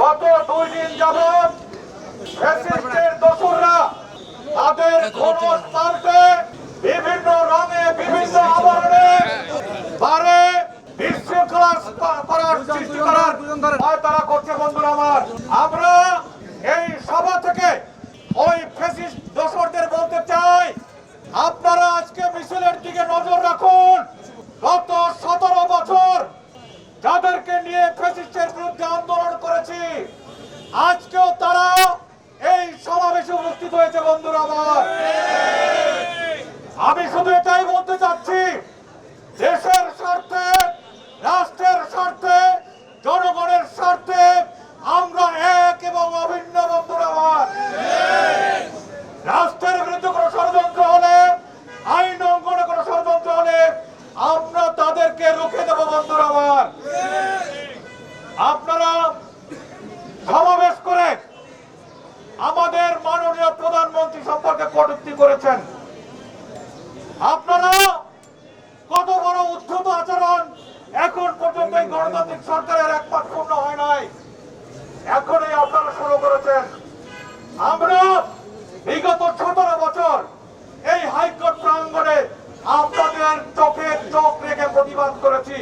গত 2 দিন যাবৎ ফ্যাসিস্টের দোসররা তাদের খোলস পাল্টে বিভিন্ন রঙে বিভিন্ন আবরণে বারে বিশৃঙ্খলা করার সৃষ্টি করার তারা করছে। বন্ধুরা আমার, আমরা এই সভা থেকে ওই ফ্যাসিস্ট দোসরদের বলতে চাই, আপনারা আজকে মিছিলের দিকে নজর রাখুন। গত 17 বছর যাদেরকে নিয়ে ফ্যাসিস্টের বিরুদ্ধে আন্দোলন করেছি, আজকেও তারা এই সমাবেশে উপস্থিত হয়েছে। বন্ধুরা আমার, আমি শুধু এটাই বলতে চাচ্ছি, দেশের স্বার্থে, রাষ্ট্রের স্বার্থে, জনগণের স্বার্থে আমরা এক এবং অভিন্ন। বন্ধুরা আমার, রাষ্ট্রের বিরুদ্ধে কোনো ষড়যন্ত্র হলে, আইন অঙ্গনে কোনো ষড়যন্ত্র হলে আমরা তাদেরকে রুখে দেব। বন্ধুরা আমার, আপনারা সমাবেশ করে আমাদের মাননীয় প্রধানমন্ত্রী সম্পর্কে কটূক্তি করেছেন। আপনারা কত বড় উদ্ধত আচরণ! এখন পর্যন্ত এই গণতান্ত্রিক সরকারের 1 মাস পূর্ণ হয় নাই, এখনই আপনারা শুরু করেছেন। আমরা বিগত 17 বছর এই হাইকোর্ট প্রাঙ্গণে আপনাদের চোখে চোখ রেখে প্রতিবাদ করেছি।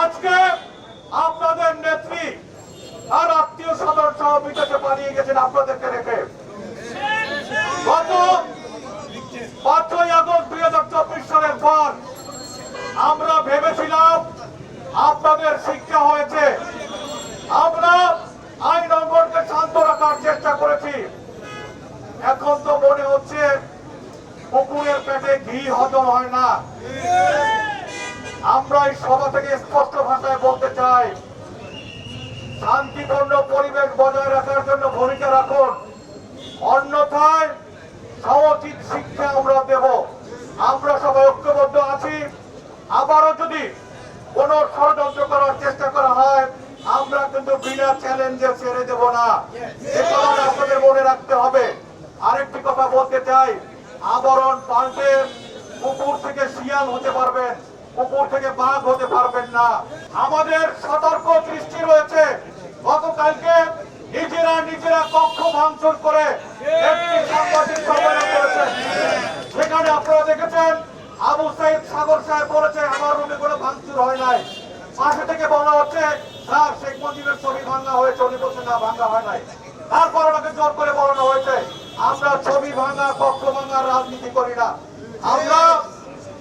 আজকে আপনাদের নেত্রী আর আত্মীয় স্বজন সহ বিদেশে পালিয়ে গেছেন আপনাদেরকে রেখে। গত 5ই আগস্ট 2024 সালের পর আমরা ভেবেছিলাম আপনাদের শিক্ষা হয়েছে, আমরা আইন অঙ্গনকে শান্ত রাখার চেষ্টা করেছি। এখন তো মনে হচ্ছে কুকুরের পেটে ঘি হজম হয় না। আমরা এই সভা থেকে স্পষ্ট ভাষায় বলতে চাই, শান্তিপূর্ণ পরিবেশ বজায় রাখার জন্য ভূমিকা রাখুন, অন্যথায় সমুচিত শিক্ষা আমরা দেব। আমরা সবাই ঐক্যবদ্ধ আছি। আবারও যদি কোন ষড়যন্ত্র করার চেষ্টা করা হয়, আমরা কিন্তু বিনা চ্যালেঞ্জে ছেড়ে দেব না। এই কারণে আপনাদের মনে রাখতে হবে। আরেকটি কথা বলতে চাই, আবরণ পাল্টে কুকুর থেকে শিয়াল হতে পারবেন, কুকুর থেকে বাঘ হতে পারবেন না। আমাদের সতর্ক দৃষ্টি রয়েছে। গতকালকে নিজেরা কক্ষ ভাঙচুর করে একটি সাংবাদিক সম্মেলন করেছেন। সেখানে আপনারা দেখেছেন আবু সাইদ সাগর সাহেব বলেছে আমার রুমে কোনো ভাঙচুর হয় নাই। পাশে থেকে বলা হচ্ছে স্যার শেখ মুজিবের ছবি ভাঙা হয়েছে, উনি বলছেন না ভাঙা হয় নাই। তারপর ওনাকে জোর করে বলানো হয়েছে। আমরা ছবি ভাঙা, কক্ষ ভাঙার রাজনীতি করি না। আমরা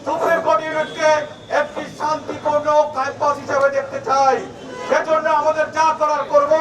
সুপ্রিম কোর্ট ইউনিটকে একটি শান্তিপূর্ণ ক্যাম্পাস হিসেবে দেখতে চাই। সেজন্য আমাদের যা করার করব।